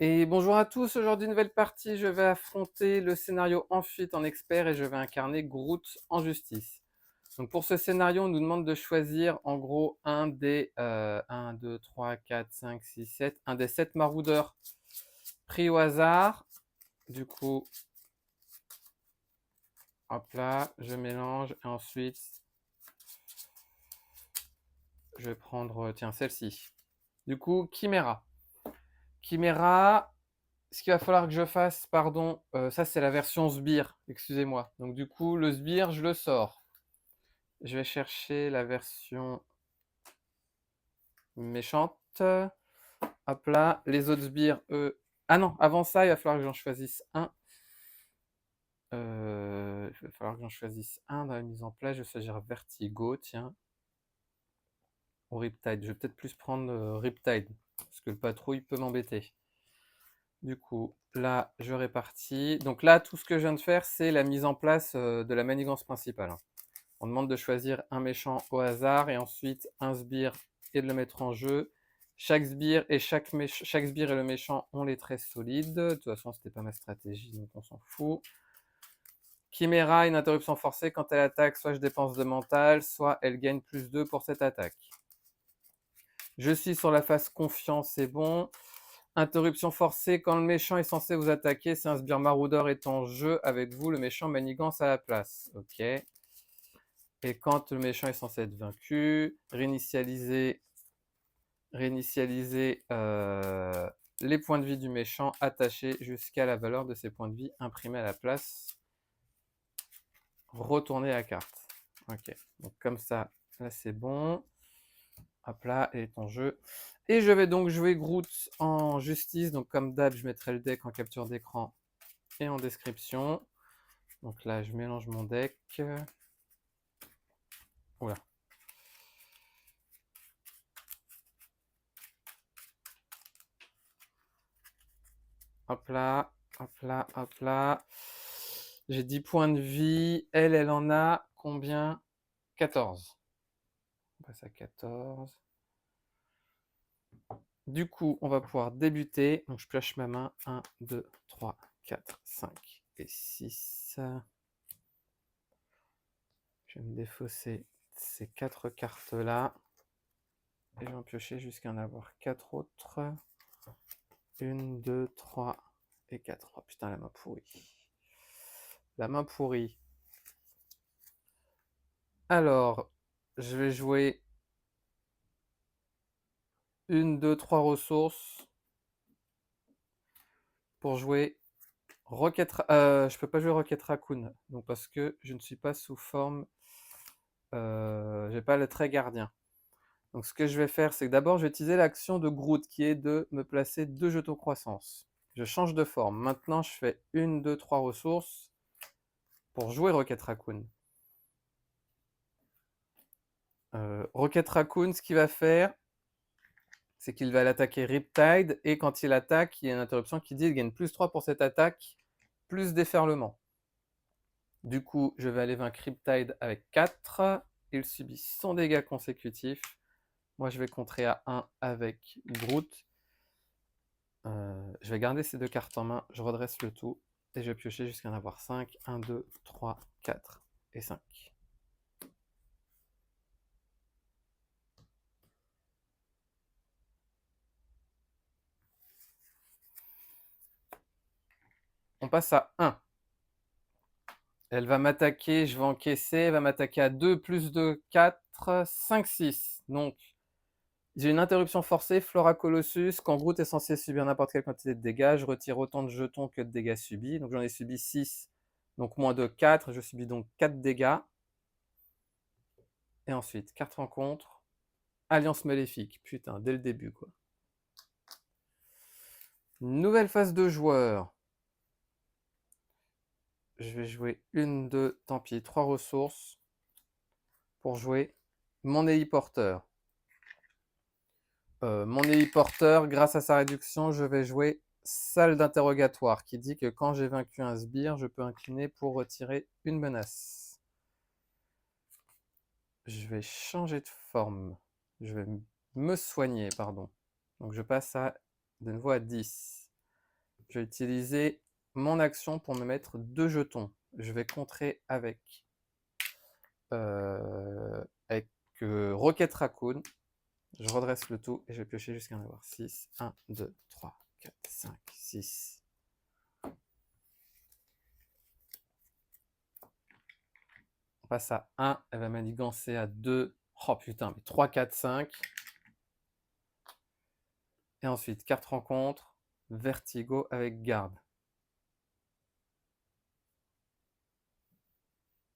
Et bonjour à tous, aujourd'hui nouvelle partie, je vais affronter le scénario en fuite en expert et je vais incarner Groot en justice. Donc pour ce scénario, on nous demande de choisir en gros un des 1, 2, 3, 4, 5, 6, 7, un des 7 maraudeurs pris au hasard. Du coup, hop là, je mélange et ensuite je vais prendre, tiens, celle-ci. Du coup, Chimera. Chimera, ce qu'il va falloir que je fasse, pardon, ça c'est la version sbire, excusez-moi. Donc du coup, le sbire, je le sors. Je vais chercher la version méchante. Hop là, les autres sbires, eux... Ah non, avant ça, il va falloir que j'en choisisse un. Il va falloir que j'en choisisse un dans la mise en place. Je vais choisir Vertigo, tiens. Ou Riptide. Je vais peut-être plus prendre Riptide, parce que le patrouille peut m'embêter. Du coup, là, je répartis. Donc là, tout ce que je viens de faire, c'est la mise en place de la manigance principale. On demande de choisir un méchant au hasard et ensuite un sbire et de le mettre en jeu. Chaque sbire et le méchant ont les traits solides. De toute façon, c'était pas ma stratégie, donc on s'en fout. Chimera, une interruption forcée. Quand elle attaque, soit je dépense de mental, soit elle gagne plus 2 pour cette attaque. Je suis sur la phase confiance, c'est bon. Interruption forcée, quand le méchant est censé vous attaquer, si un sbire maraudeur est en jeu avec vous, le méchant manigance à la place. Ok. Et quand le méchant est censé être vaincu, réinitialiser les points de vie du méchant attachés jusqu'à la valeur de ses points de vie imprimés à la place. Retourner la carte. Ok, donc comme ça, là c'est bon. Hop là, elle est en jeu. Et je vais donc jouer Groot en justice. Donc comme d'hab, je mettrai le deck en capture d'écran et en description. Donc là, je mélange mon deck. Oula. Hop là, hop là, hop là. J'ai 10 points de vie. Elle en a combien? 14. On passe à 14. Du coup, on va pouvoir débuter. Donc, je pioche ma main. 1, 2, 3, 4, 5 et 6. Je vais me défausser ces 4 cartes-là. Et je vais en piocher jusqu'à en avoir 4 autres. 1, 2, 3 et 4. Oh putain, la main pourrie. La main pourrie. Alors, je vais jouer 1, 2, 3 ressources pour jouer Rocket. Je peux pas jouer Rocket Raccoon, donc parce que je ne suis pas sous forme. J'ai pas le trait gardien. Donc ce que je vais faire, c'est que d'abord je vais utiliser l'action de Groot qui est de me placer 2 jetons croissance. Je change de forme. Maintenant, je fais 1, 2, 3 ressources pour jouer Rocket Raccoon. Rocket Raccoon, ce qu'il va faire, c'est qu'il va l'attaquer Riptide, et quand il attaque, il y a une interruption qui dit qu'il gagne plus 3 pour cette attaque, plus déferlement. Du coup, je vais aller vaincre Riptide avec 4. Il subit son dégât consécutif. Moi, je vais contrer à 1 avec Groot. Je vais garder ces 2 cartes en main, je redresse le tout, et je vais piocher jusqu'à en avoir 5. 1, 2, 3, 4 et 5. On passe à 1. Elle va m'attaquer, je vais encaisser, elle va m'attaquer à 2, plus 2, 4, 5, 6. Donc, j'ai une interruption forcée, Flora Colossus. Quand Groot est censé subir n'importe quelle quantité de dégâts, je retire autant de jetons que de dégâts subis. Donc j'en ai subi 6, donc moins de 4. Je subis donc 4 dégâts. Et ensuite, carte rencontre, Alliance Maléfique. Putain, dès le début, quoi. Nouvelle phase de joueur. Je vais jouer 1, 2, tant pis, 3 ressources pour jouer mon héliporteur. Mon héliporteur, grâce à sa réduction, je vais jouer salle d'interrogatoire, qui dit que quand j'ai vaincu un sbire, je peux incliner pour retirer une menace. Je vais changer de forme. Je vais me soigner, pardon. Donc je passe de nouveau à 10. Je vais utiliser mon action pour me mettre 2 jetons. Je vais contrer avec Rocket Raccoon. Je redresse le tout et je vais piocher jusqu'à en avoir 6. 1, 2, 3, 4, 5, 6. On passe à 1. Elle va manigancer à 2. Oh putain, mais 3, 4, 5. Et ensuite, carte rencontre, Vertigo avec garde.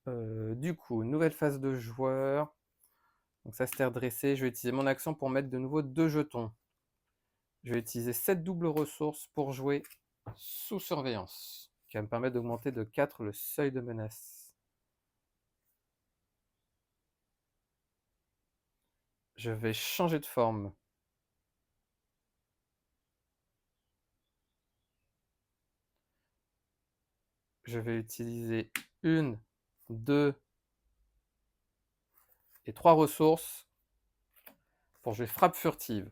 Du coup, nouvelle phase de joueur. Donc ça s'est redressé. Je vais utiliser mon action pour mettre de nouveau 2 jetons. Je vais utiliser cette double ressource pour jouer sous surveillance, qui va me permettre d'augmenter de 4 le seuil de menace. Je vais changer de forme. Je vais utiliser 1, 2 et 3 ressources pour jouer frappe furtive.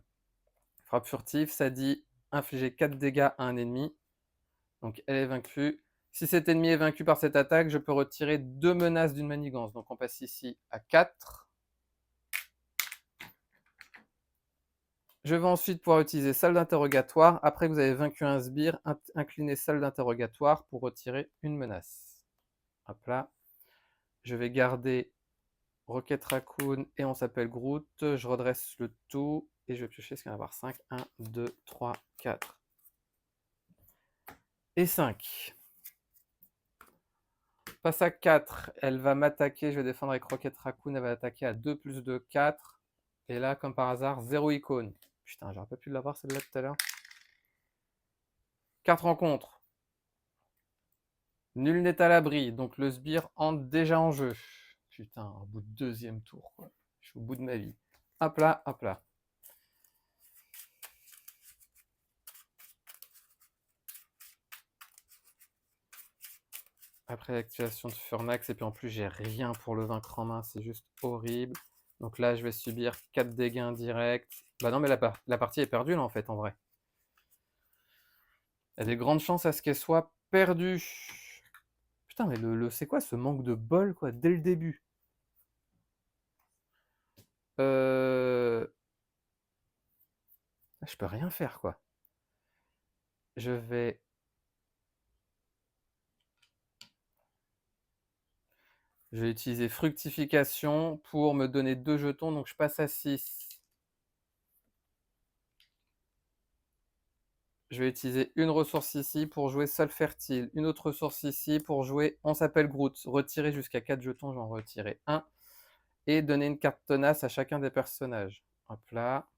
Frappe furtive, ça dit infliger 4 dégâts à un ennemi. Donc elle est vaincue. Si cet ennemi est vaincu par cette attaque, je peux retirer 2 menaces d'une manigance. Donc on passe ici à 4. Je vais ensuite pouvoir utiliser salle d'interrogatoire. Après que vous avez vaincu un sbire, inclinez salle d'interrogatoire pour retirer une menace. Hop là. Je vais garder Rocket Raccoon et on s'appelle Groot. Je redresse le tout et je vais piocher ce qu'il va y en avoir 5. 1, 2, 3, 4 et 5. Passe à 4. Elle va m'attaquer. Je vais défendre avec Rocket Raccoon. Elle va attaquer à 2 plus 2, 4. Et là, comme par hasard, 0 icône. Putain, j'aurais pas pu l'avoir celle-là tout à l'heure. Carte rencontre. Nul n'est à l'abri, donc le sbire entre déjà en jeu. Putain, au bout de deuxième tour, quoi. Je suis au bout de ma vie. Hop là, hop là. Après l'activation de Furnax, et puis en plus j'ai rien pour le vaincre en main, c'est juste horrible. Donc là je vais subir 4 dégâts indirects. Bah non mais la partie est perdue là en fait en vrai. Il y a des grandes chances à ce qu'elle soit perdue. Putain mais c'est quoi ce manque de bol quoi dès le début. Je peux rien faire quoi. Je vais utiliser fructification pour me donner 2 jetons, donc je passe à 6. Je vais utiliser une ressource ici pour jouer sol fertile, une autre ressource ici pour jouer on s'appelle Groot. Retirer jusqu'à 4 jetons, j'en retirerai 1. Et donner une carte tenace à chacun des personnages. Hop là.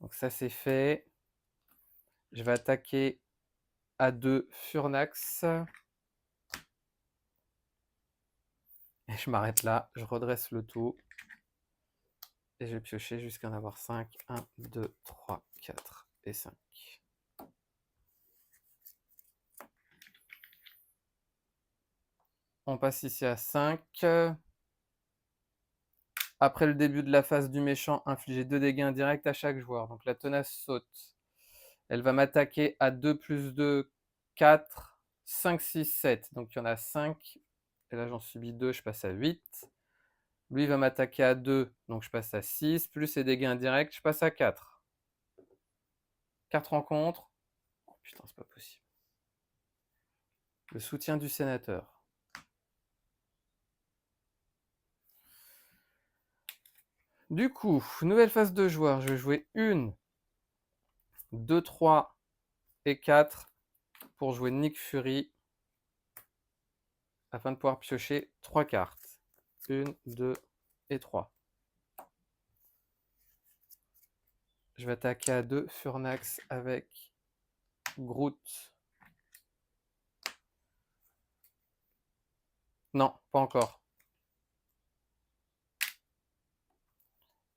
Donc ça c'est fait. Je vais attaquer à 2 Furnax. Et je m'arrête là, je redresse le tout. Et je vais piocher jusqu'à en avoir 5. 1, 2, 3, 4 et 5. On passe ici à 5. Après le début de la phase du méchant, infliger 2 dégâts indirects à chaque joueur. Donc la tenace saute. Elle va m'attaquer à 2 plus 2, 4, 5, 6, 7. Donc il y en a 5. Et là j'en subis 2, je passe à 8. Lui va m'attaquer à 2, donc je passe à 6. Plus ses dégâts indirects, je passe à 4. 4 rencontres. Oh putain, c'est pas possible. Le soutien du sénateur. Du coup, nouvelle phase de joueur. Je vais jouer 1, 2, 3 et 4 pour jouer Nick Fury afin de pouvoir piocher 3 cartes. 1, 2 et 3. Je vais attaquer à 2 Furnax avec Groot. Non, pas encore.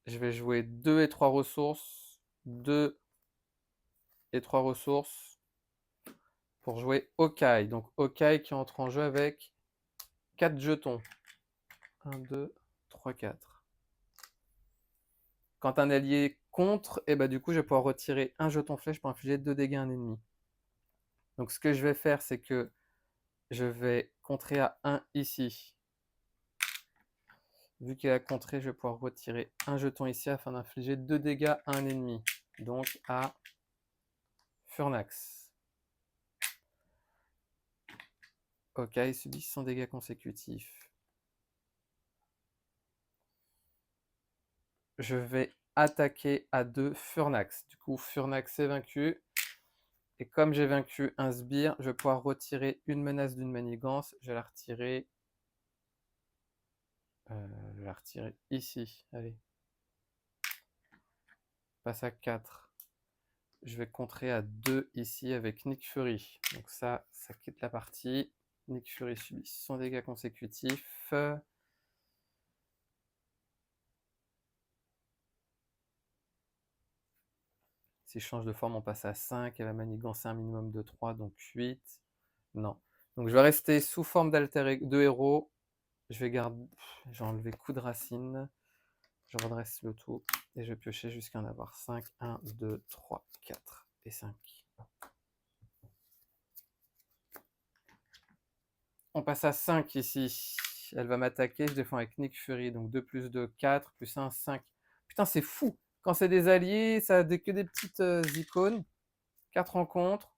Je vais jouer 2 et 3 ressources. 2 et 3 ressources pour jouer Hawkeye. Donc Hawkeye qui entre en jeu avec 4 jetons. 1, 2, 3, 4. Quand un allié contre, et bah du coup je vais pouvoir retirer un jeton flèche pour infliger 2 dégâts à un ennemi. Donc ce que je vais faire, c'est que je vais contrer à 1 ici. Vu qu'il a contré, je vais pouvoir retirer un jeton ici afin d'infliger 2 dégâts à un ennemi. Donc à Furnax. Ok, il subit 100 dégâts consécutifs. Je vais attaquer à 2 Furnax. Du coup, Furnax est vaincu. Et comme j'ai vaincu un sbire, je vais pouvoir retirer une menace d'une manigance. Je vais la retirer, ici. Allez. Passe à 4. Je vais contrer à 2 ici avec Nick Fury. Donc ça quitte la partie. Nick Fury subit 100 dégâts consécutifs. Si je change de forme, on passe à 5. Et la manigance, c'est un minimum de 3, donc 8. Non. Donc je vais rester sous forme de héros. Je vais garder. J'ai enlevé coup de racine. Je redresse le tout. Et je vais piocher jusqu'à en avoir 5. 1, 2, 3, 4 et 5. On passe à 5 ici. Elle va m'attaquer. Je défends avec Nick Fury. Donc 2 plus 2, 4. Plus 1, 5. Putain, c'est fou. Quand c'est des alliés, ça a que des petites icônes. 4 rencontres.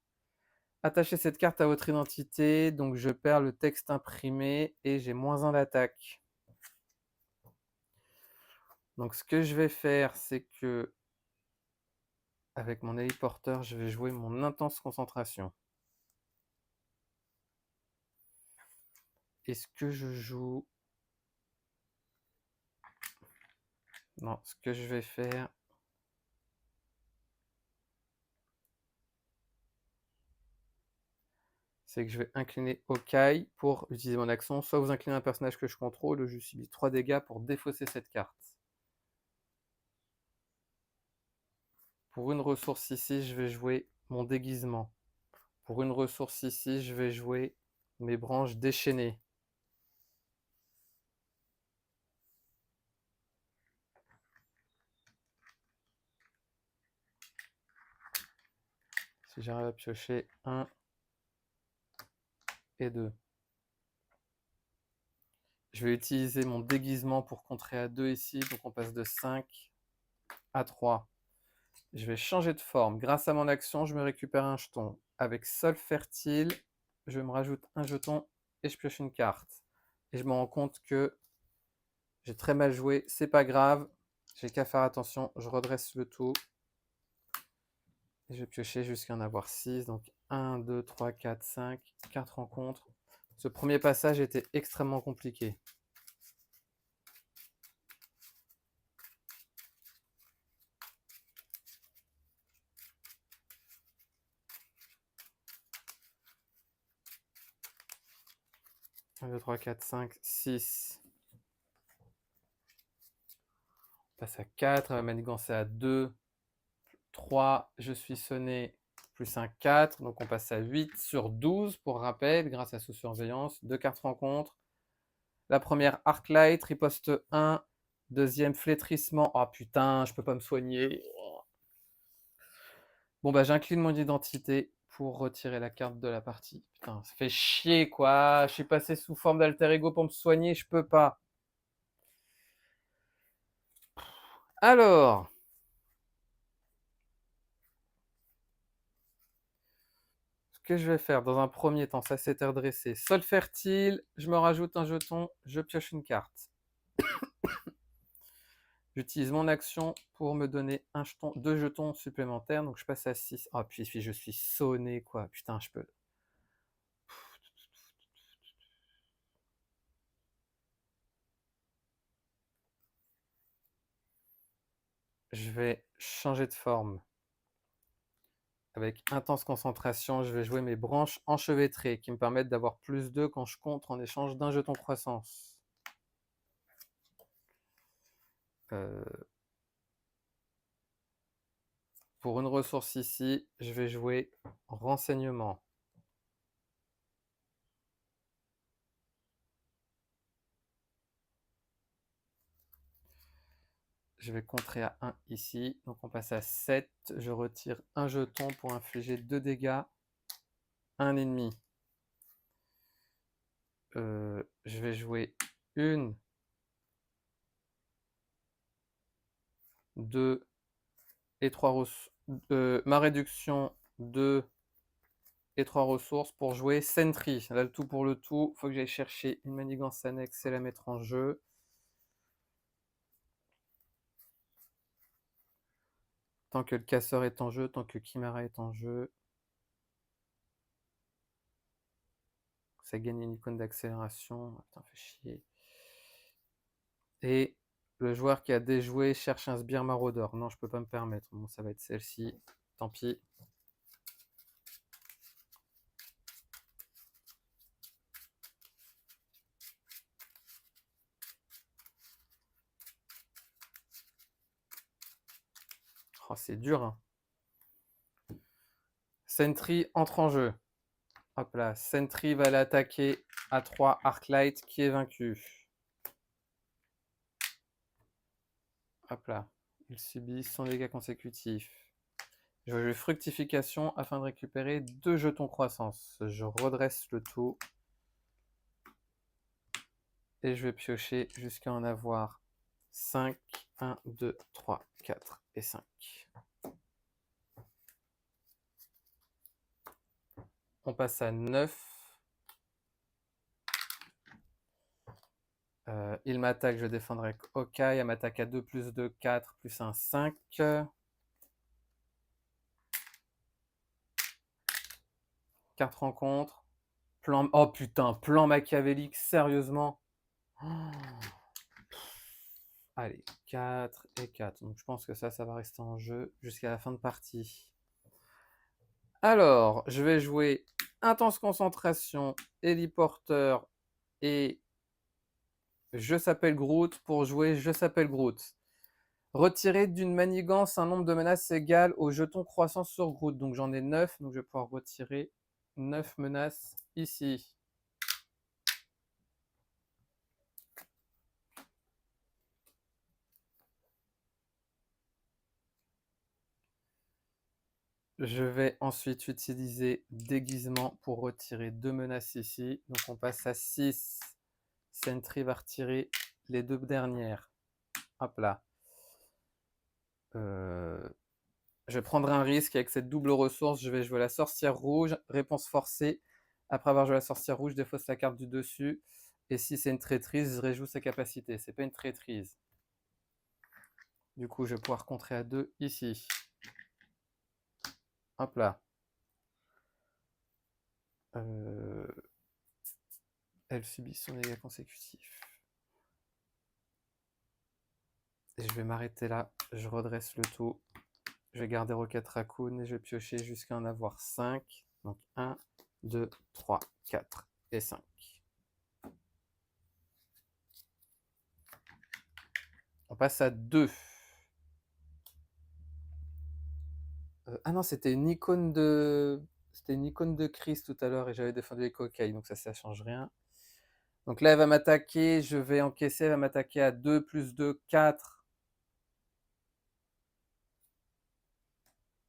Attachez cette carte à votre identité. Donc je perds le texte imprimé et j'ai moins 1 d'attaque. Donc ce que je vais faire, c'est que avec mon héliporteur, je vais jouer mon intense concentration. Est-ce que je joue... Non, ce que je vais faire... c'est que je vais incliner Hawkeye pour utiliser mon action. Soit vous inclinez un personnage que je contrôle, ou je subis 3 dégâts pour défausser cette carte. Pour une ressource ici, je vais jouer mon déguisement. Pour une ressource ici, je vais jouer mes branches déchaînées. Si j'arrive à piocher 1 et 2. Je vais utiliser mon déguisement pour contrer à 2 ici. Donc on passe de 5 à 3. Je vais changer de forme. Grâce à mon action, je me récupère un jeton. Avec Sol Fertile, je me rajoute un jeton et je pioche une carte. Et je me rends compte que j'ai très mal joué. C'est pas grave. J'ai qu'à faire attention. Je redresse le tout. Et je vais piocher jusqu'à en avoir 6. Donc 1, 2, 3, 4, 5. 4 rencontres. Ce premier passage était extrêmement compliqué. Un, 2, 3, 4, 5, 6. On passe à 4. La manigance est à 2. 3, je suis sonné, plus un 4. Donc on passe à 8 sur 12 pour rappel, grâce à sous-surveillance. 2 cartes rencontres. La première, Arclight, riposte 1. Deuxième, flétrissement. Oh putain, je peux pas me soigner. Bon bah j'incline mon identité pour retirer la carte de la partie. Putain, ça fait chier quoi. Je suis passé sous forme d'alter ego pour me soigner, je peux pas. Alors, ce que je vais faire dans un premier temps, ça s'est redressé. Sol fertile, je me rajoute un jeton, je pioche une carte. J'utilise mon action pour me donner 2 jetons supplémentaires, donc je passe à 6. Oh, puis je suis sonné, quoi. Putain, je peux. Je vais changer de forme. Avec intense concentration, je vais jouer mes branches enchevêtrées qui me permettent d'avoir plus 2 quand je contre en échange d'un jeton croissance. Pour une ressource ici, je vais jouer renseignement. Je vais contrer à 1 ici, donc on passe à 7. Je retire un jeton pour infliger 2 dégâts 1,5. Je vais jouer 1, 2 et 3 ressources. Ma réduction 2 et 3 ressources pour jouer Sentry. Là, le tout pour le tout. Il faut que j'aille chercher une manigance annexe et la mettre en jeu. Tant que le casseur est en jeu, tant que Kimara est en jeu. Ça gagne une icône d'accélération. Putain, fait chier. Et le joueur qui a déjoué cherche un sbire maraudeur. Non, je peux pas me permettre. Bon, ça va être celle-ci. Tant pis. Oh, c'est dur, hein. Sentry entre en jeu. Hop là, Sentry va l'attaquer à 3 Arclight qui est vaincu. Hop là, il subit son dégâts consécutifs. Je vais jouer fructification afin de récupérer 2 jetons croissance. Je redresse le tout. Et je vais piocher jusqu'à en avoir 5. 1, 2, 3, 4 et 5. On passe à 9. Il m'attaque, je défendrai avec Okai. Elle m'attaque à 2 plus 2, 4 plus 1, 5. Carte rencontre. Plan... Oh putain, plan machiavélique, sérieusement. Oh. Allez, 4 et 4. Donc je pense que ça va rester en jeu jusqu'à la fin de partie. Alors, je vais jouer Intense Concentration, Héliporteur et Je s'appelle Groot pour jouer Je s'appelle Groot. Retirer d'une manigance un nombre de menaces égal au jeton croissance sur Groot. Donc j'en ai 9, donc je vais pouvoir retirer 9 menaces ici. Je vais ensuite utiliser déguisement pour retirer 2 menaces ici. Donc on passe à 6. Sentry va retirer les 2 dernières. Hop là. Je prendrai un risque avec cette double ressource. Je vais jouer la sorcière rouge. Réponse forcée. Après avoir joué la sorcière rouge, je défausse la carte du dessus. Et si c'est une traîtrise, je réjoue sa capacité. C'est pas une traîtrise. Du coup, je vais pouvoir contrer à 2 ici. Hop là. Elle subit son dégât consécutif. Et je vais m'arrêter là. Je redresse le tout. Je vais garder Rocket Raccoon et je vais piocher jusqu'à en avoir 5. Donc 1, 2, 3, 4 et 5. On passe à 2. Ah non, c'était une icône de... C'était une icône de Chris tout à l'heure et j'avais défendu les cocailles, donc ça change rien. Donc là, elle va m'attaquer, je vais encaisser, elle va m'attaquer à 2 plus 2, 4.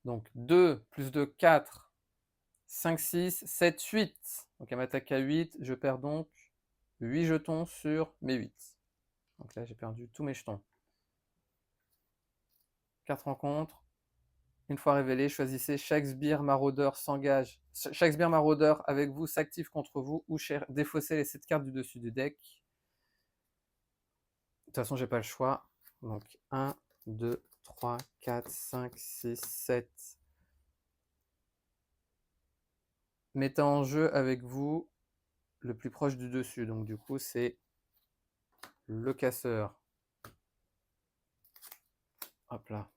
Donc 2 plus 2, 4, 5, 6, 7, 8. Donc elle m'attaque à 8, je perds donc 8 jetons sur mes 8. Donc là, j'ai perdu tous mes jetons. 4 rencontres. Une fois révélé, choisissez chaque sbire maraudeur s'engage. Chaque sbire maraudeur avec vous s'active contre vous ou défaussez les 7 cartes du dessus du deck. De toute façon, j'ai pas le choix. Donc 1, 2, 3, 4, 5, 6, 7. Mettez en jeu avec vous le plus proche du dessus. Donc du coup, c'est le casseur. Hop là.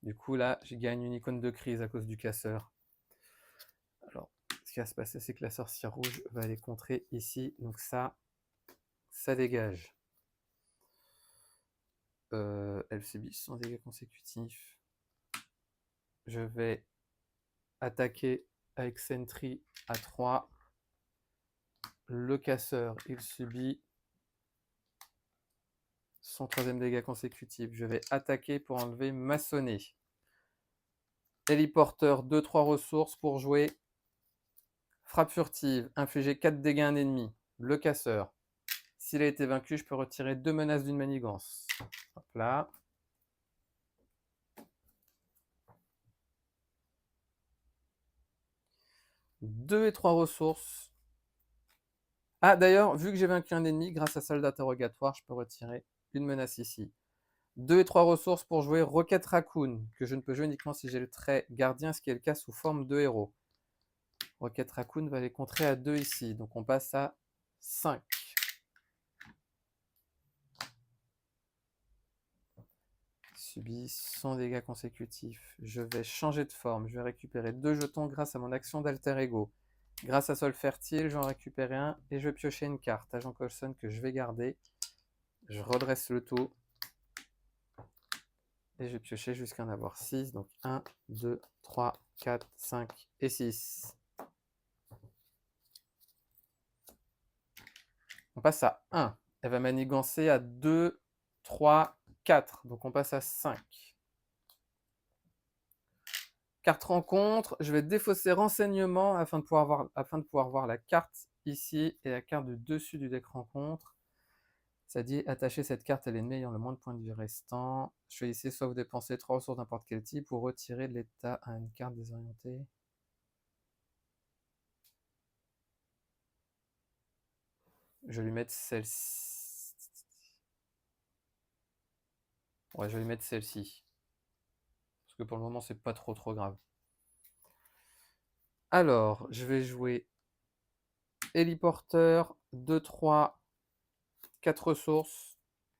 Du coup, là, je gagne une icône de crise à cause du casseur. Alors, ce qui va se passer, c'est que la sorcière rouge va aller contrer ici. Donc ça dégage. Elle subit son dégâts consécutifs. Je vais attaquer avec Sentry à 3. Le casseur, il subit son 3e dégât consécutif. Je vais attaquer pour enlever maçonner. Héliporteur, 2-3 ressources pour jouer Frappe furtive, infliger 4 dégâts à un ennemi. Le casseur. S'il a été vaincu, je peux retirer 2 menaces d'une manigance. Hop là. Deux et 3 ressources. Ah, d'ailleurs, vu que j'ai vaincu un ennemi, grâce à salle d'interrogatoire, je peux retirer une menace ici. 2 et 3 ressources pour jouer Rocket Raccoon, que je ne peux jouer uniquement si j'ai le trait gardien, ce qui est le cas sous forme de héros. Rocket Raccoon va les contrer à 2 ici, donc on passe à 5. Subit 100 dégâts consécutifs. Je vais changer de forme, je vais récupérer 2 jetons grâce à mon action d'alter ego. Grâce à Sol Fertile, j'en récupère un et je vais piocher une carte. Agent Coulson que je vais garder. Je redresse le tout. Et je vais piocher jusqu'à en avoir 6. Donc 1, 2, 3, 4, 5 et 6. On passe à 1. Elle va manigancer à 2, 3, 4. Donc on passe à 5. Carte rencontre, je vais défausser renseignement afin de pouvoir voir la carte ici et la carte du dessus du deck rencontre. Ça dit attacher cette carte à l'ennemi ayant le moins de points de vie restant. Choisissez soit vous dépensez 3 ressources d'importe quel type ou retirer de l'état à une carte désorientée. Je vais lui mettre celle-ci. Ouais, je vais lui mettre celle-ci. Parce que pour le moment, c'est pas trop grave. Alors, je vais jouer héliporteur, 2, 3, 4 ressources.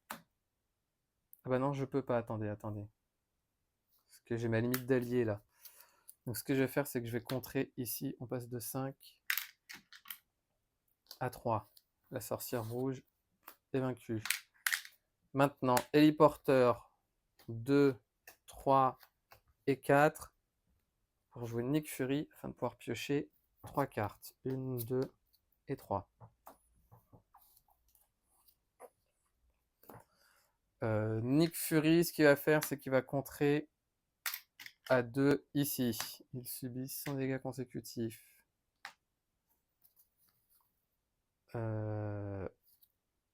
Ah bah non, je peux pas, attendez. Parce que j'ai ma limite d'alliés là. Donc ce que je vais faire, c'est que je vais contrer ici, on passe de 5 à 3. La sorcière rouge est vaincue. Maintenant, héliporteur 2, 3 et 4 pour jouer Nick Fury afin de pouvoir piocher 3 cartes. 1, 2 et 3. Nick Fury, ce qu'il va faire, c'est qu'il va contrer à 2 ici. Il subit 100 dégâts consécutifs.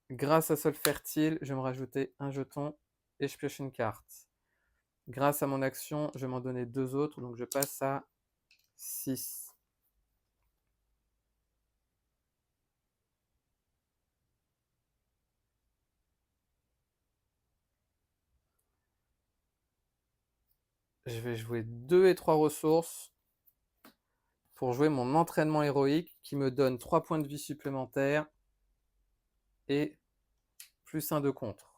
Grâce à Sol Fertile, je vais me rajouter un jeton et je pioche une carte. Grâce à mon action, je vais m'en donner 2 autres, donc je passe à 6. Je vais jouer 2 et 3 ressources pour jouer mon entraînement héroïque qui me donne 3 points de vie supplémentaires et plus 1 de contre.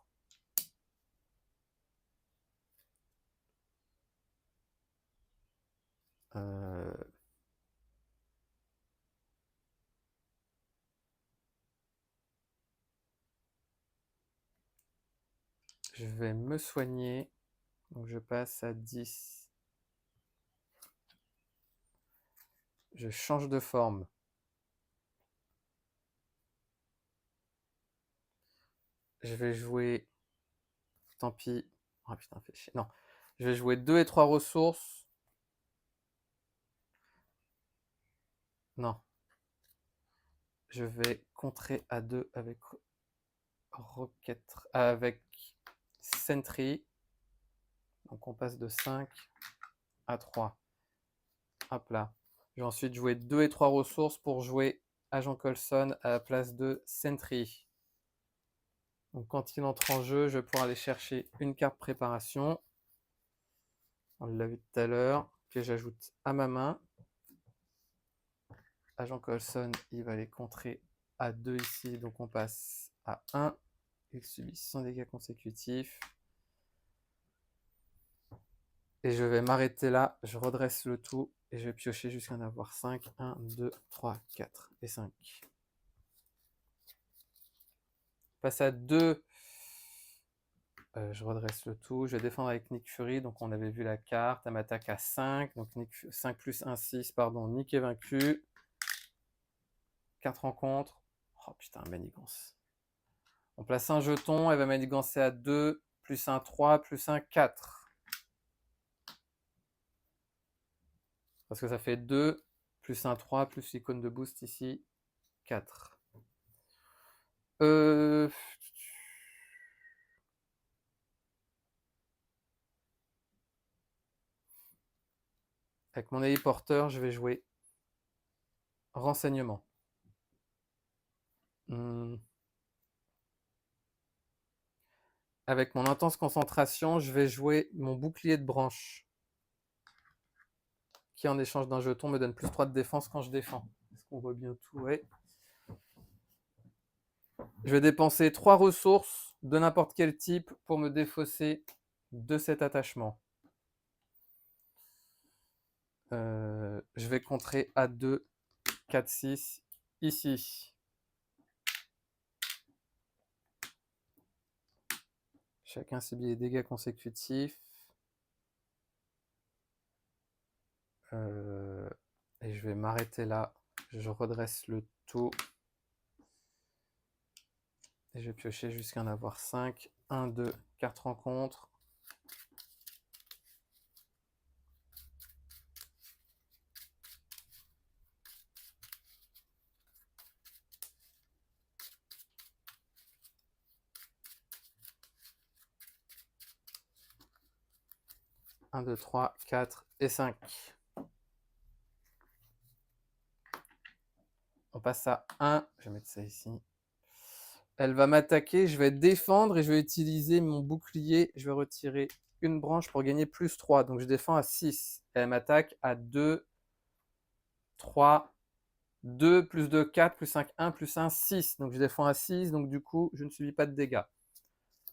Je vais me soigner, donc je passe à 10. Je change de forme. Je vais jouer... Tant pis. Oh putain, fait chier. Non. Je vais jouer 2 et 3 ressources. Non. Je vais contrer à 2 avec Rocket, avec Sentry. Donc on passe de 5 à 3. Hop là. Je vais ensuite jouer 2 et 3 ressources pour jouer Agent Coulson à la place de Sentry. Donc quand il entre en jeu, je vais pouvoir aller chercher une carte préparation. On l'a vu tout à l'heure, que j'ajoute à ma main. Agent Coulson, il va les contrer à 2 ici, donc on passe à 1. Il subit 100 dégâts consécutifs. Et je vais m'arrêter là, je redresse le tout et je vais piocher jusqu'à en avoir 5. 1, 2, 3, 4 et 5. Passe à 2. Je redresse le tout. Je vais défendre avec Nick Fury. Donc on avait vu la carte. Elle m'attaque à 5. Donc 5 plus 1, 6. Pardon. Nick est vaincu. 4 rencontres. Oh putain, manigance. On place un jeton. Elle va manigancer à 2. Plus 1, 3. Plus 1, 4. Parce que ça fait 2 Plus un 3, plus l'icône de boost ici, 4. Avec mon héliporteur, je vais jouer renseignement. Avec mon intense concentration, je vais jouer mon bouclier de branche, qui en échange d'un jeton me donne plus 3 de défense quand je défends. Est-ce qu'on voit bien tout? Ouais. Je vais dépenser 3 ressources de n'importe quel type pour me défausser de cet attachement. Je vais contrer A2, 4, 6, ici. Chacun subit les dégâts consécutifs. Et je vais m'arrêter là. Je redresse le tout. Et je vais piocher jusqu'à en avoir 5. 1, 2, 4 rencontres. Un, 2, 3, 4 et 5. On passe à 1. Je vais mettre ça ici. Elle va m'attaquer, je vais défendre et je vais utiliser mon bouclier. Je vais retirer une branche pour gagner plus 3. Donc je défends à 6. Et elle m'attaque à 2, 3, 2, plus 2, 4, plus 5, 1, plus 1, 6. Donc je défends à 6. Donc du coup, je ne subis pas de dégâts.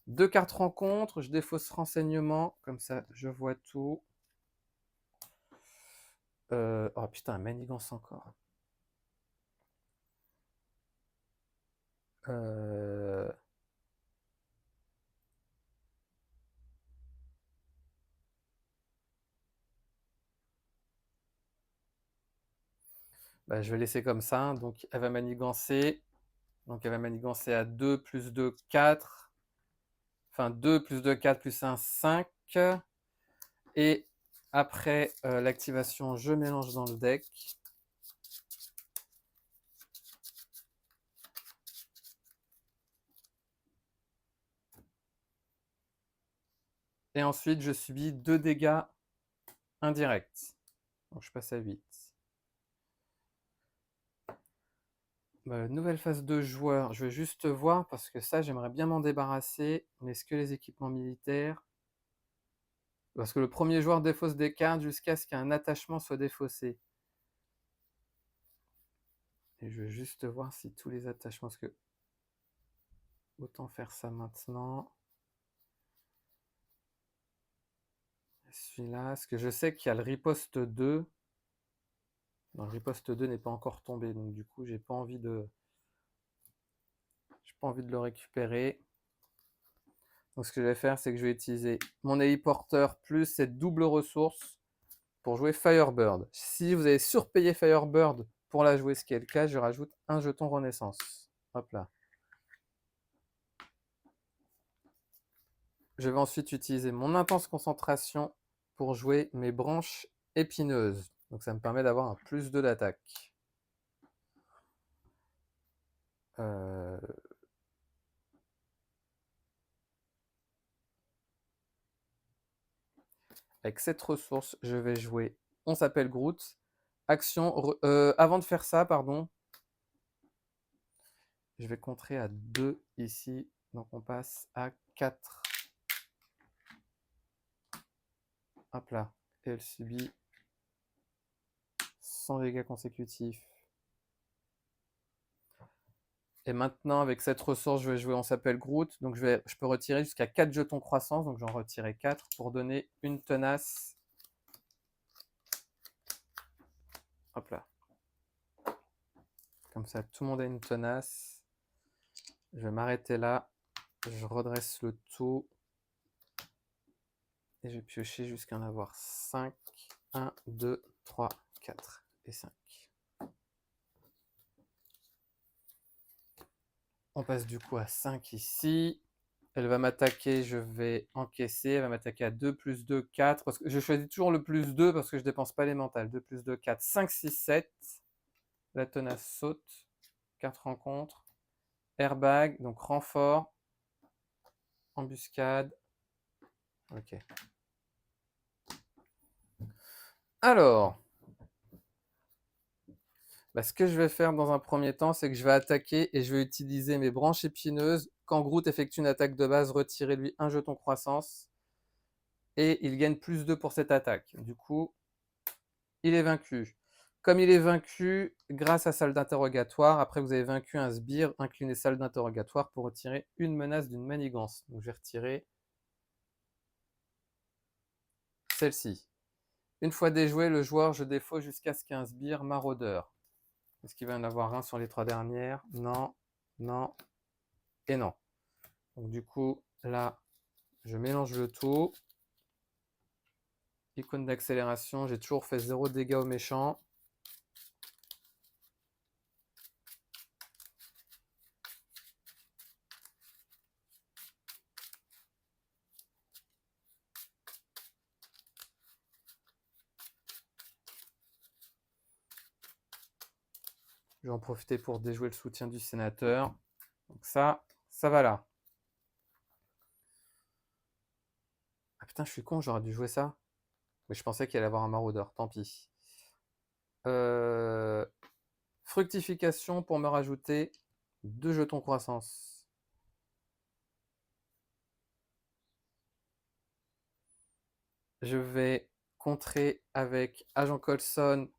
2 cartes rencontres. Je défausse renseignement. Comme ça, je vois tout. Oh putain, manigance encore. Bah, je vais laisser comme ça. Donc elle va manigancer. Donc elle va manigancer à 2, plus 2, 4. Enfin 2, plus 2, 4, plus 1, 5. Et après l'activation, je mélange dans le deck. Et ensuite, je subis 2 dégâts indirects. Donc je passe à 8. Nouvelle phase de joueur. Je vais juste voir parce que ça, j'aimerais bien m'en débarrasser. Mais est-ce que les équipements militaires... Parce que le premier joueur défausse des cartes jusqu'à ce qu'un attachement soit défaussé. Et je vais juste voir si tous les attachements... Parce que... Autant faire ça maintenant. Celui-là, parce que je sais qu'il y a le riposte 2. Non, le riposte 2 n'est pas encore tombé, donc du coup, j'ai pas envie de le récupérer. Donc ce que je vais faire, c'est que je vais utiliser mon héliporteur plus cette double ressource pour jouer Firebird. Si vous avez surpayé Firebird pour la jouer, ce qui est le cas, je rajoute un jeton Renaissance. Hop là. Je vais ensuite utiliser mon intense concentration pour jouer mes branches épineuses. Donc ça me permet d'avoir un plus 2 d'attaque. Avec cette ressource, je vais jouer On s'appelle Groot. Action. Avant de faire ça, pardon, je vais contrer à 2 ici. Donc on passe à 4. Hop là. Et elle subit 100 dégâts consécutifs. Et maintenant, avec cette ressource, je vais jouer On s'appelle Groot. Donc je peux retirer jusqu'à 4 jetons croissance. Donc j'en retirerai 4 pour donner une tenace. Hop là. Comme ça, tout le monde a une tenace. Je vais m'arrêter là. Je redresse le tout. Et je vais piocher jusqu'à en avoir 5. 1, 2, 3, 4 et 5. On passe du coup à 5 ici. Elle va m'attaquer, je vais encaisser. Elle va m'attaquer à 2 plus 2, 4. Parce que je choisis toujours le plus 2 parce que je dépense pas les mentales. 2 plus 2, 4, 5, 6, 7. La tenace saute. 4 rencontres. Airbag, donc renfort. Embuscade. Ok. Alors, ce que je vais faire dans un premier temps, c'est que je vais attaquer et je vais utiliser mes branches épineuses. Quand Groot effectue une attaque de base, retirez-lui un jeton croissance. Et il gagne plus 2 pour cette attaque. Du coup, il est vaincu. Comme il est vaincu, grâce à salle d'interrogatoire, après vous avez vaincu un sbire, inclinez salle d'interrogatoire pour retirer une menace d'une manigance. Donc je vais retirer celle-ci. Une fois déjoué, le joueur, je défausse jusqu'à ce qu'un sbire maraudeur. Est-ce qu'il va y en avoir un sur les 3 dernières? Non, non et non. Donc du coup, là, je mélange le tout. Icône d'accélération, j'ai toujours fait 0 dégâts aux méchants. Je vais en profiter pour déjouer le soutien du sénateur. Donc ça va là. Ah putain, je suis con, j'aurais dû jouer ça. Mais je pensais qu'il allait avoir un maraudeur, tant pis. Fructification pour me rajouter 2 jetons croissance. Je vais contrer avec Agent Coulson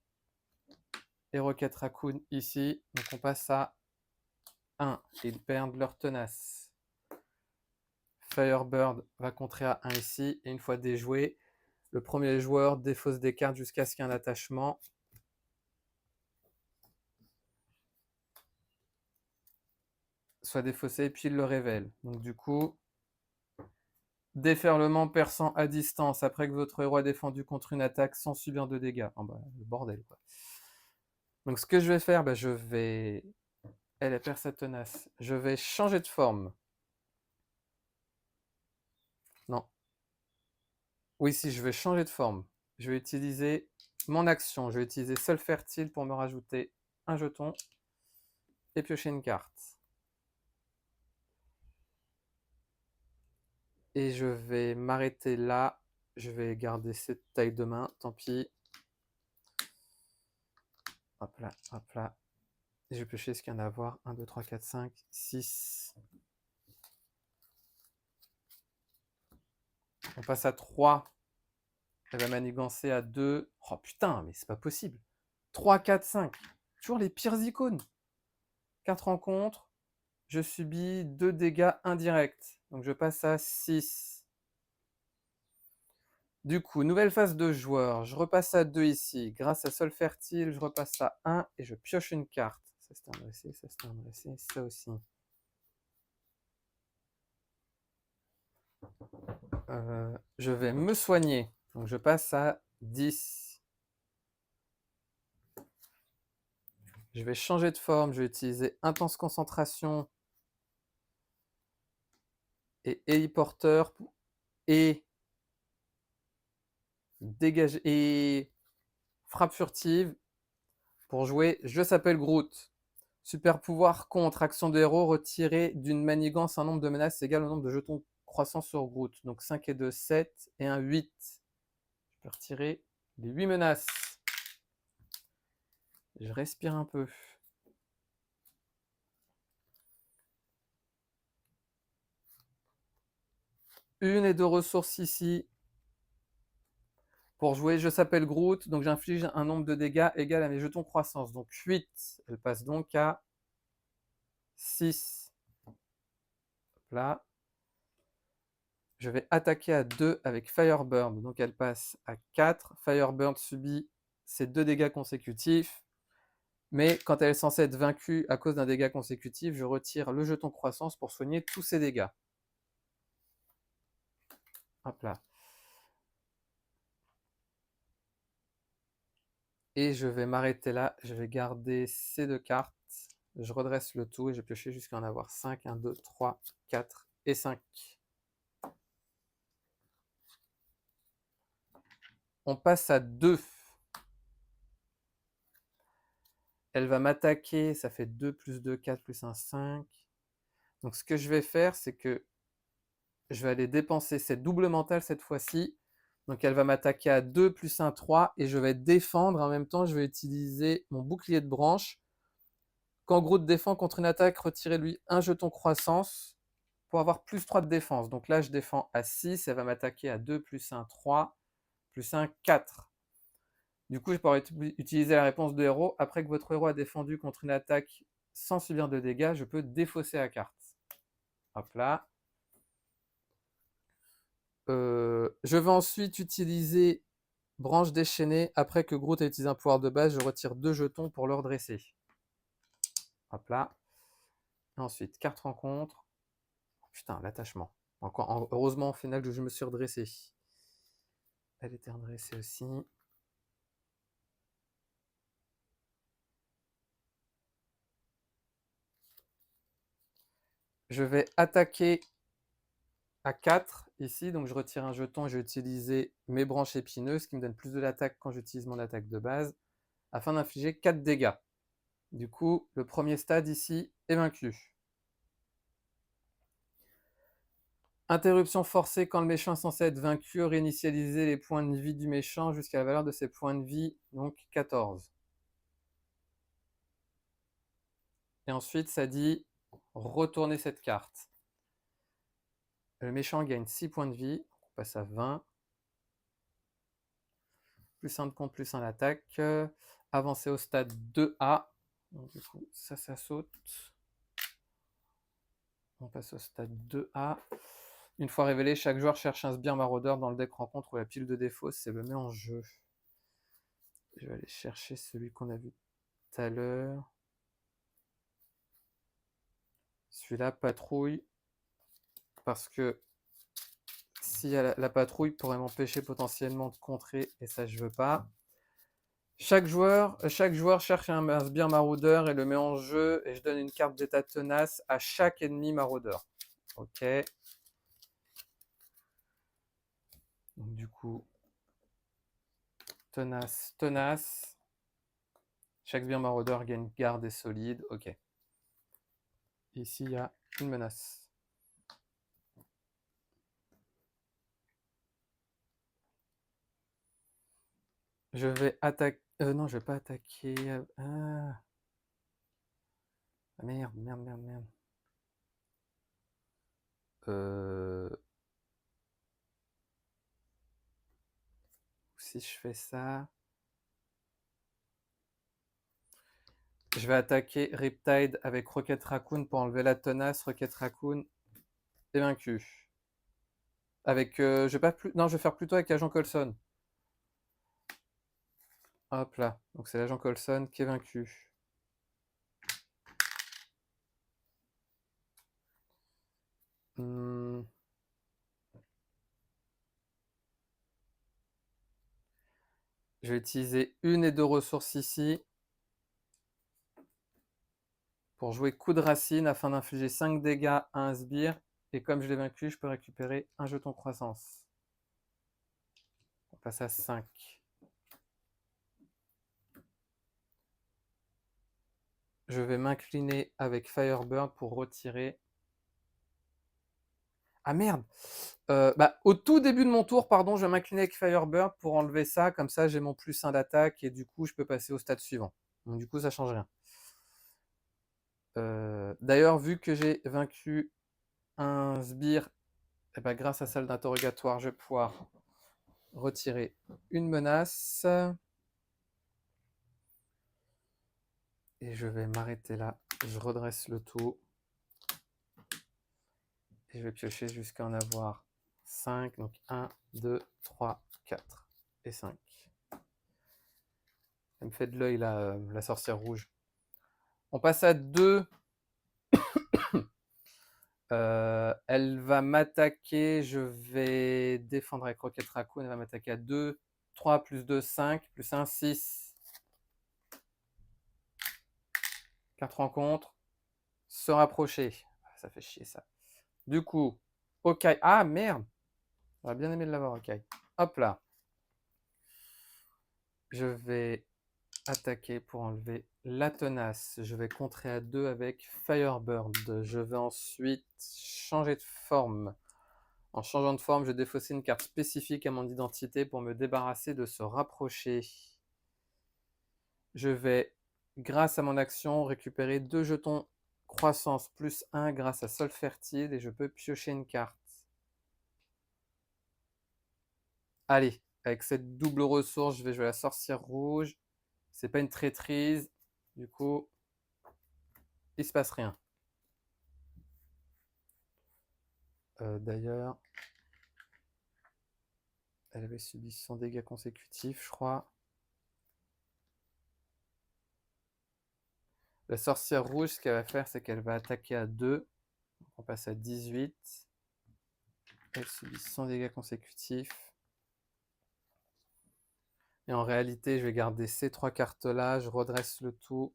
et Rocket Raccoon ici. Donc on passe à 1. Ils perdent leur tenace. Firebird va contrer à 1 ici. Et une fois déjoué, le premier joueur défausse des cartes jusqu'à ce qu'il y ait un attachement. Soit défaussé, puis il le révèle. Donc du coup, déferlement perçant à distance après que votre héros a défendu contre une attaque sans subir de dégâts. Oh bah, le bordel, quoi. Donc ce que je vais faire, je vais... Elle perd sa tenace. Je vais changer de forme. Non. Oui, si, je vais changer de forme. Je vais utiliser mon action. Je vais utiliser Sol Fertile pour me rajouter un jeton et piocher une carte. Et je vais m'arrêter là. Je vais garder cette taille de main, tant pis. Hop là, hop là. Et je vais piocher ce qu'il y en a à voir. 1, 2, 3, 4, 5, 6. On passe à 3. Elle va manigancer à 2. Oh putain, mais c'est pas possible. 3, 4, 5. Toujours les pires icônes. 4 rencontres. Je subis 2 dégâts indirects. Donc je passe à 6. Du coup, nouvelle phase de joueur. Je repasse à 2 ici. Grâce à Sol Fertile, je repasse à 1 et je pioche une carte. Ça c'est un dressé, ça c'est un dressé, ça aussi. Je vais me soigner. Donc je passe à 10. Je vais changer de forme. Je vais utiliser Intense Concentration et Héliporteur et dégager et frappe furtive pour jouer Je s'appelle Groot. Super pouvoir contre action de héros, retirer d'une manigance un nombre de menaces égal au nombre de jetons croissants sur Groot. Donc 5 et 2, 7 et un 8. Je peux retirer les 8 menaces. Je respire un peu. Une et deux ressources ici pour jouer Je s'appelle Groot. Donc j'inflige un nombre de dégâts égal à mes jetons croissance. Donc 8. Elle passe donc à 6. Hop là. Je vais attaquer à 2 avec Firebird. Donc elle passe à 4. Firebird subit ses 2 dégâts consécutifs. Mais quand elle est censée être vaincue à cause d'un dégât consécutif, je retire le jeton croissance pour soigner tous ses dégâts. Hop là. Et je vais m'arrêter là. Je vais garder ces 2 cartes. Je redresse le tout et je vais piocher jusqu'à en avoir 5. 1, 2, 3, 4 et 5. On passe à 2. Elle va m'attaquer, ça fait 2 plus 2, 4 plus 1, 5. Donc ce que je vais faire, c'est que je vais aller dépenser cette double mentale cette fois-ci. Donc elle va m'attaquer à 2 plus 1, 3. Et je vais défendre. En même temps, je vais utiliser mon bouclier de branche. Quand Groot défend contre une attaque, retirez-lui un jeton croissance pour avoir plus 3 de défense. Donc là, je défends à 6. Elle va m'attaquer à 2 plus 1, 3. Plus 1, 4. Du coup, je pourrais utiliser la réponse de héros. Après que votre héros a défendu contre une attaque sans subir de dégâts, je peux défausser la carte. Hop là. Je vais ensuite utiliser branche déchaînée. Après que Groot ait utilisé un pouvoir de base, je retire 2 jetons pour le redresser. Hop là. Et ensuite, carte rencontre. Oh, putain, l'attachement. Heureusement, au final, je me suis redressé. Elle était redressée aussi. Je vais attaquer à 4 ici, donc je retire un jeton et je vais utiliser mes branches épineuses qui me donnent plus de l'attaque quand j'utilise mon attaque de base, afin d'infliger 4 dégâts. Du coup, le premier stade ici est vaincu. Interruption forcée quand le méchant est censé être vaincu, réinitialiser les points de vie du méchant jusqu'à la valeur de ses points de vie, donc 14. Et ensuite, ça dit retourner cette carte. Le méchant gagne 6 points de vie, on passe à 20. Plus 1 de compte, plus 1 d'attaque. Avancer au stade 2A. Donc, du coup, ça saute. On passe au stade 2A. Une fois révélé, chaque joueur cherche un sbire maraudeur dans le deck rencontre ou la pile de défauts, c'est le met en jeu. Je vais aller chercher celui qu'on a vu tout à l'heure. Celui-là, patrouille. Parce que si la patrouille pourrait m'empêcher potentiellement de contrer, et ça je veux pas. Chaque joueur cherche un sbire maraudeur et le met en jeu, et je donne une carte d'état tenace à chaque ennemi maraudeur. Ok. Donc du coup, tenace, tenace. Chaque sbire maraudeur gagne garde et solide. Ok. Ici, il y a une menace. Je vais attaquer... non, je vais pas attaquer... Ah. Merde. Si je fais ça... Je vais attaquer Riptide avec Rocket Raccoon pour enlever la tenace. Rocket Raccoon est vaincu. Avec... je vais pas plus... Non, je vais faire plutôt avec Agent Coulson. Hop là. Donc c'est l'agent Coulson qui est vaincu. Je vais utiliser une et deux ressources ici pour jouer coup de racine afin d'infliger 5 dégâts à un sbire. Et comme je l'ai vaincu, je peux récupérer un jeton croissance. On passe à 5. Je vais m'incliner avec Firebird pour retirer... Ah merde, au tout début de mon tour, pardon, je vais m'incliner avec Firebird pour enlever ça. Comme ça, j'ai mon plus 1 d'attaque et du coup, je peux passer au stade suivant. Donc du coup, ça change rien. D'ailleurs, vu que j'ai vaincu un sbire, eh ben, grâce à salle d'interrogatoire, je vais pouvoir retirer une menace. Et je vais m'arrêter là. Je redresse le tout. Et je vais piocher jusqu'à en avoir 5. Donc 1, 2, 3, 4 et 5. Elle me fait de l'œil la sorcière rouge. On passe à 2. Elle va m'attaquer. Je vais défendre avec Rocket Raccoon. Elle va m'attaquer à 2. 3 plus 2, 5. Plus 1, 6. Carte rencontre. Se rapprocher. Ça fait chier ça. Du coup, ok. Ah merde! J'aurais bien aimé l'avoir, ok. Hop là. Je vais attaquer pour enlever la tenace. Je vais contrer à 2 avec Firebird. Je vais ensuite changer de forme. En changeant de forme, je vais défausser une carte spécifique à mon identité pour me débarrasser de se rapprocher. Je vais, grâce à mon action, récupérer 2 jetons croissance plus 1 grâce à Sol Fertile et je peux piocher une carte. Allez, avec cette double ressource, je vais jouer la sorcière rouge. C'est pas une traîtrise. Du coup, il se passe rien. D'ailleurs, elle avait subi 100 dégâts consécutifs, je crois. La sorcière rouge, ce qu'elle va faire, c'est qu'elle va attaquer à 2. On passe à 18. Elle subit 100 dégâts consécutifs. Et en réalité, je vais garder ces 3 cartes-là. Je redresse le tout.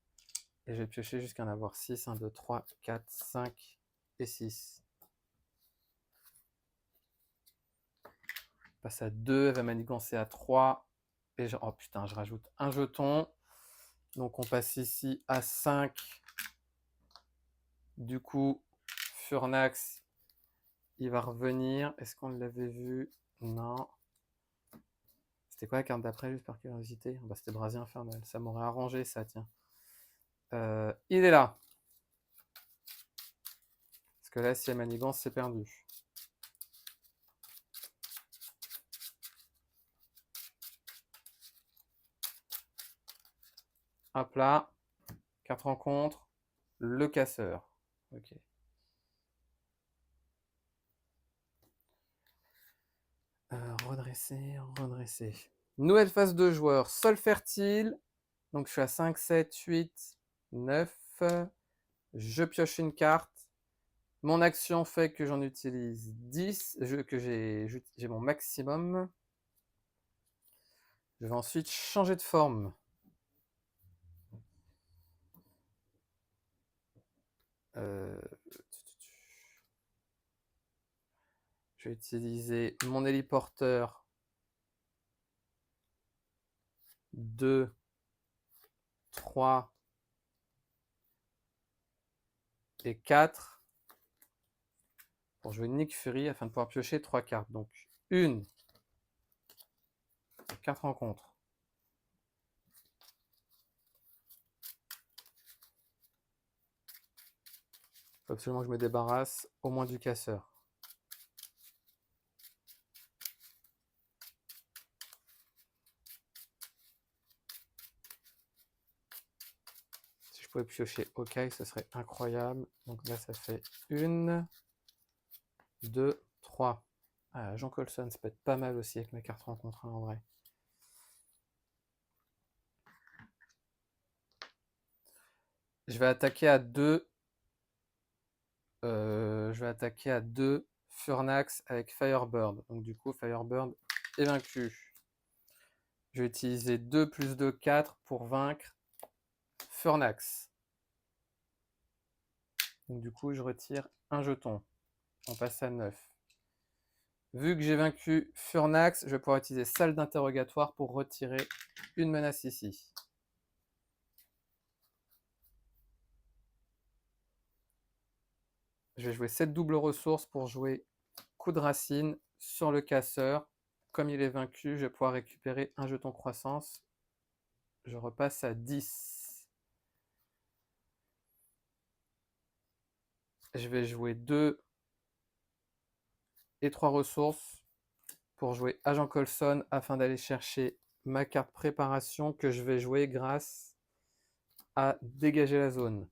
Et je vais piocher jusqu'à en avoir 6. 1, 2, 3, 4, 5 et 6. Passe à 2. Elle va manigancer à 3. Et oh putain, je rajoute un jeton. Donc on passe ici à 5. Du coup, Furnax, il va revenir. Est-ce qu'on l'avait vu? Non. C'était quoi la carte d'après, juste par curiosité? Bah, c'était Brasier Infernal. Ça m'aurait arrangé, ça, tiens. Il est là. Parce que là, si elle manigance, c'est perdu. Hop là. 4 rencontres. Le casseur. Ok. Redresser, redresser. Nouvelle phase de joueur. Sol fertile. Donc je suis à 5, 7, 8, 9. Je pioche une carte. Mon action fait que j'en utilise 10. Que j'ai mon maximum. Je vais ensuite changer de forme. Je vais utiliser mon héliporteur 2, 3 et 4 pour jouer Nick Fury afin de pouvoir piocher 3 cartes. Donc, 1, 4 rencontres. Il faut absolument que je me débarrasse au moins du casseur. Si je pouvais piocher OK, ce serait incroyable. Donc là, ça fait 1, 2, 3. Ah, Jean Colson, ça peut être pas mal aussi avec mes cartes rencontres en vrai. Je vais attaquer à 2. Je vais attaquer à 2 Furnax avec Firebird. Donc du coup, Firebird est vaincu. Je vais utiliser 2 plus 2, 4 pour vaincre Furnax. Donc du coup, je retire un jeton. On passe à 9. Vu que j'ai vaincu Furnax, je vais pouvoir utiliser salle d'interrogatoire pour retirer une menace ici. Je vais jouer cette double ressource pour jouer coup de racine sur le casseur. Comme il est vaincu, je vais pouvoir récupérer un jeton croissance. Je repasse à 10. Je vais jouer 2 et 3 ressources pour jouer Agent Coulson afin d'aller chercher ma carte préparation que je vais jouer grâce à dégager la zone.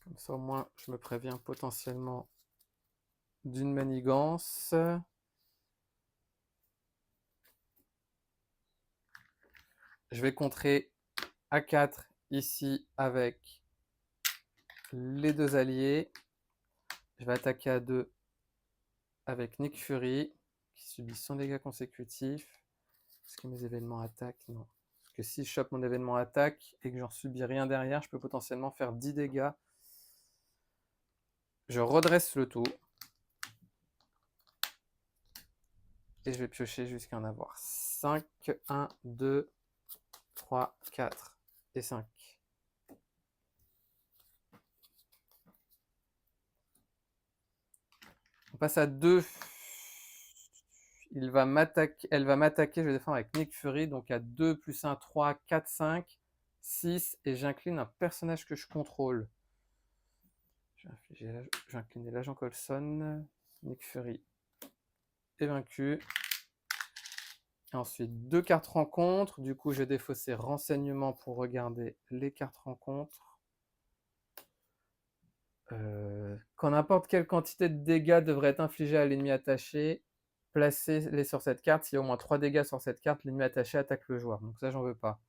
Comme ça au moins je me préviens potentiellement d'une manigance. Je vais contrer A4 ici avec les 2 alliés. Je vais attaquer à 2 avec Nick Fury, qui subit 100 dégâts consécutifs. Est-ce que mes événements attaquent? Non. Parce que si je chope mon événement attaque et que j'en subis rien derrière, je peux potentiellement faire 10 dégâts. Je redresse le tout. Et je vais piocher jusqu'à en avoir 5. 1, 2, 3, 4 et 5. On passe à 2. Elle va m'attaquer, je vais défendre avec Nick Fury, donc à 2 plus 1, 3, 4, 5, 6, et j'incline un personnage que je contrôle. Je vais incliner l'agent Coulson, Nick Fury est vaincu. Et ensuite, 2 cartes rencontres, du coup je vais défausser renseignements pour regarder les cartes rencontres. Quand n'importe quelle quantité de dégâts devrait être infligée à l'ennemi attaché, placez-les sur cette carte. S'il y a au moins 3 dégâts sur cette carte, l'ennemi attaché attaque le joueur. Donc ça, j'en veux pas.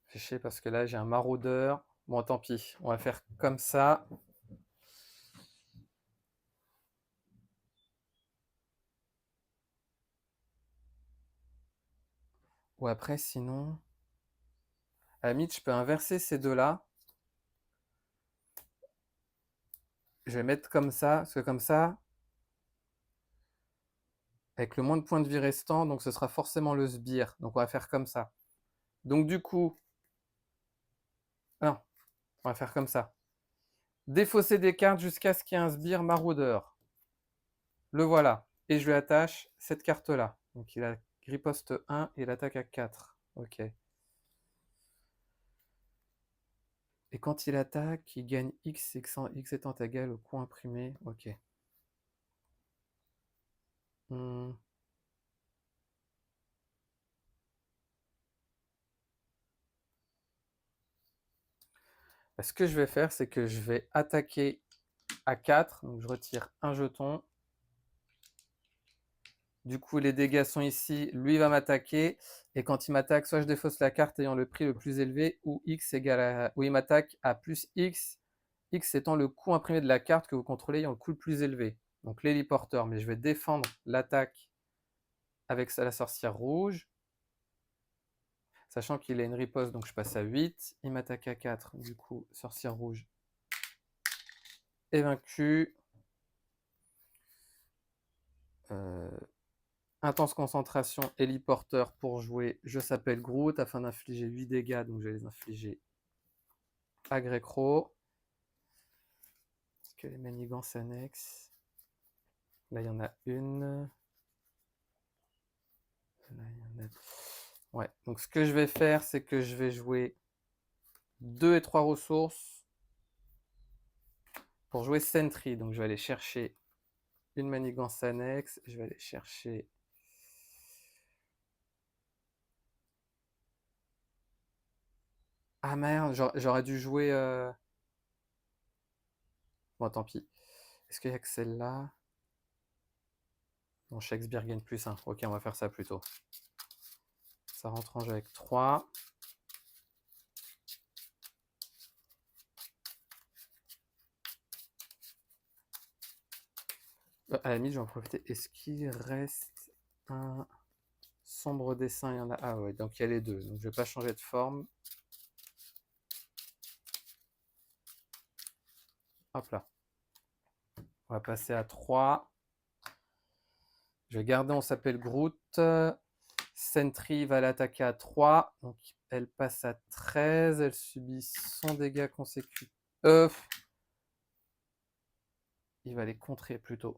Fait chier parce que là, j'ai un maraudeur. Bon, tant pis. On va faire comme ça. Ou après, sinon... À la limite, je peux inverser ces deux-là. Je vais mettre comme ça, parce que comme ça, avec le moins de points de vie restant, donc ce sera forcément le sbire. Donc on va faire comme ça. Donc du coup... Non, on va faire comme ça. Défausser des cartes jusqu'à ce qu'il y ait un sbire maraudeur. Le voilà. Et je lui attache cette carte-là. Donc il a riposte 1 et il attaque à 4. Ok. Et quand il attaque, il gagne X, X étant égal au coût imprimé. Ok. Ce que je vais faire, c'est que je vais attaquer à 4. Donc je retire un jeton. Du coup, les dégâts sont ici. Lui va m'attaquer. Et quand il m'attaque, soit je défausse la carte ayant le prix le plus élevé, ou X égale à... Ou il m'attaque à plus X. X étant le coût imprimé de la carte que vous contrôlez ayant le coût le plus élevé. Donc l'héliporteur. Mais je vais défendre l'attaque avec la sorcière rouge. Sachant qu'il a une riposte, donc je passe à 8. Il m'attaque à 4. Du coup, sorcière rouge est vaincue. Intense concentration, héliporteur pour jouer. Je s'appelle Groot afin d'infliger 8 dégâts, donc je vais les infliger à Greycrow. Est-ce que les manigances annexes? Là, il y en a une. Là, il y en a... Ouais, donc ce que je vais faire, c'est que je vais jouer 2 et 3 ressources pour jouer Sentry. Donc je vais aller chercher une manigance annexe. Je vais aller chercher... Ah merde, j'aurais dû jouer... Bon, tant pis. Est-ce qu'il y a que celle-là? Bon, Shakespeare gagne plus 1. Ok, on va faire ça plutôt. Ça rentre en jeu avec 3. À la limite, je vais en profiter. Est-ce qu'il reste un sombre dessin? Il y en a. Ah ouais, donc il y a les deux. Donc je vais pas changer de forme. Hop là. On va passer à 3. Je vais garder, on s'appelle Groot. Sentry va l'attaquer à 3. Donc elle passe à 13. Elle subit 100 dégâts consécutifs. Il va les contrer plutôt.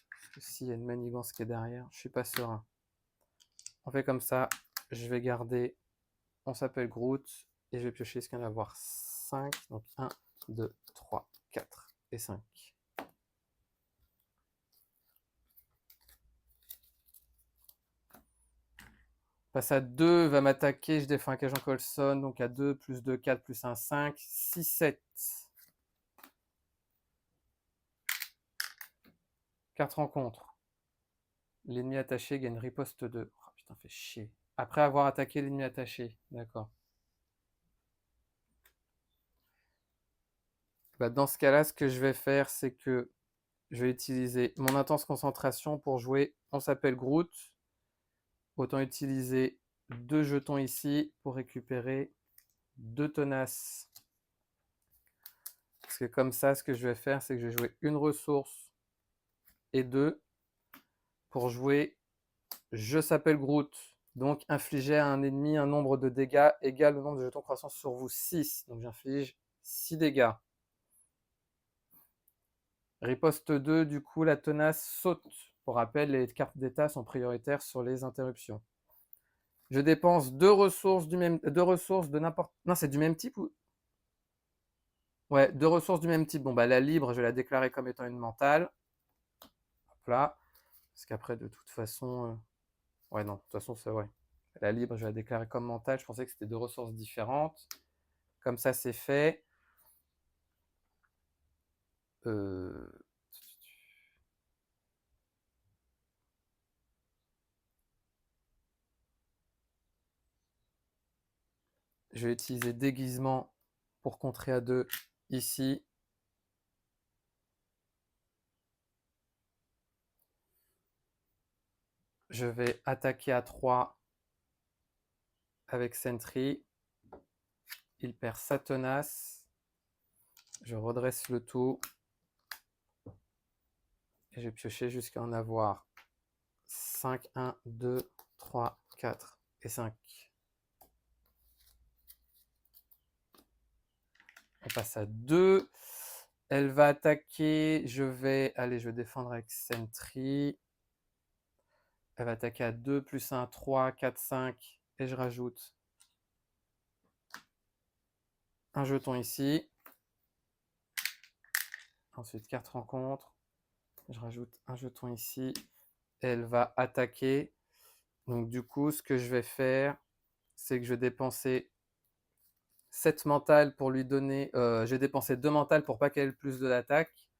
Parce que s'il y a une manigance qui est derrière, je suis pas serein. On fait comme ça. Je vais garder, on s'appelle Groot. Et je vais piocher ce qu'il y en a à avoir 5. Donc 1, 2, 3, 4 et 5. Passe à 2, va m'attaquer, je défends avec agent Coulson, donc à 2, plus 2, 4, plus 1, 5, 6, 7. 4 rencontres. L'ennemi attaché gagne riposte 2. Oh putain, fait chier. Après avoir attaqué l'ennemi attaché. D'accord. Bah, dans ce cas-là, ce que je vais faire, c'est que je vais utiliser mon intense concentration pour jouer On s'appelle Groot. Autant utiliser 2 jetons ici pour récupérer 2 tenaces. Parce que comme ça, ce que je vais faire, c'est que je vais jouer une ressource et 2 pour jouer Je s'appelle Groot. Donc, infliger à un ennemi un nombre de dégâts égal au nombre de jetons croissance sur vous, 6. Donc, j'inflige 6 dégâts. Riposte 2, du coup, la tenace saute. Pour rappel, les cartes d'état sont prioritaires sur les interruptions. Je dépense 2 ressources de n'importe... Non, c'est du même type ou... Ouais, 2 ressources du même type. Bon, bah la libre, je vais la déclarer comme étant une mentale. Hop là. Parce qu'après, de toute façon... Ouais, non, de toute façon, c'est ouais. La libre, je vais la déclarer comme mentale. Je pensais que c'était 2 ressources différentes. Comme ça, c'est fait. Je vais utiliser déguisement pour contrer à 2 ici. Je vais attaquer à 3 avec Sentry. Il perd sa tenace. Je redresse le tout. Et je vais piocher jusqu'à en avoir 5, 1, 2, 3, 4 et 5. On passe à 2. Elle va attaquer. Je vais défendre avec Sentry. Elle va attaquer à 2, plus 1, 3, 4, 5. Et je rajoute un jeton ici. Ensuite, carte rencontre. Je rajoute un jeton ici. Elle va attaquer. Donc du coup, ce que je vais faire, c'est que je vais dépenser 7 mentales pour lui donner... je vais dépenser 2 mentales pour pas qu'elle ait plus de l'attaque.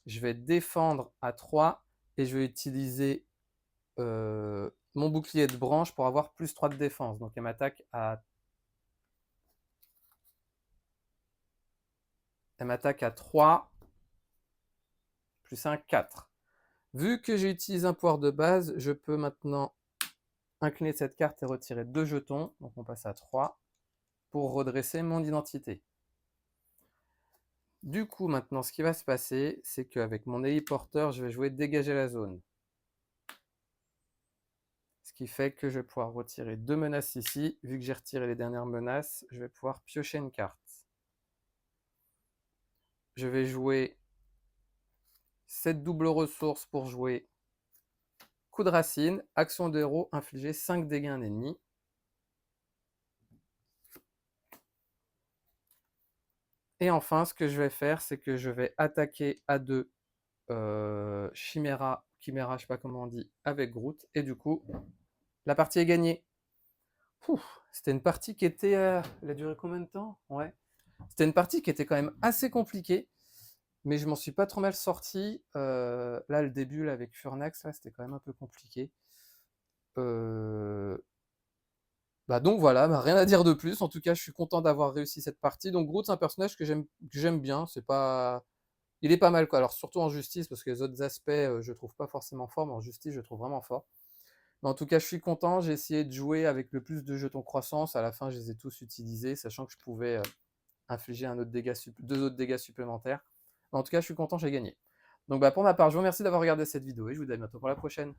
Je vais défendre à 3 et je vais utiliser mon bouclier de branche pour avoir plus 3 de défense. Donc elle m'attaque à... Elle m'attaque à 3, plus 1, 4. Vu que j'ai utilisé un pouvoir de base, je peux maintenant incliner cette carte et retirer 2 jetons. Donc on passe à 3 pour redresser mon identité. Du coup, maintenant, ce qui va se passer, c'est qu'avec mon héliporteur, je vais jouer dégager la zone. Ce qui fait que je vais pouvoir retirer 2 menaces ici. Vu que j'ai retiré les dernières menaces, je vais pouvoir piocher une carte. Je vais jouer cette double ressource pour jouer coup de racine, action de héros, infliger 5 dégâts à un ennemi. Et enfin, ce que je vais faire, c'est que je vais attaquer à 2 Chimera, je sais pas comment on dit, avec Groot. Et du coup, la partie est gagnée. C'était une partie qui était... elle a duré combien de temps? Ouais. C'était une partie qui était quand même assez compliquée, mais je m'en suis pas trop mal sorti. Là, le début là, avec Furnax, là, c'était quand même un peu compliqué. Donc voilà, rien à dire de plus. En tout cas, je suis content d'avoir réussi cette partie. Donc Groot, c'est un personnage que j'aime bien. C'est pas... Il est pas mal, quoi. Alors surtout en justice, parce que les autres aspects, je trouve pas forcément fort, mais en justice, je trouve vraiment fort. Mais en tout cas, je suis content. J'ai essayé de jouer avec le plus de jetons croissance. À la fin, je les ai tous utilisés, sachant que je pouvais infliger deux autres dégâts supplémentaires. Mais en tout cas, je suis content, j'ai gagné. Donc pour ma part, je vous remercie d'avoir regardé cette vidéo et je vous dis à bientôt pour la prochaine.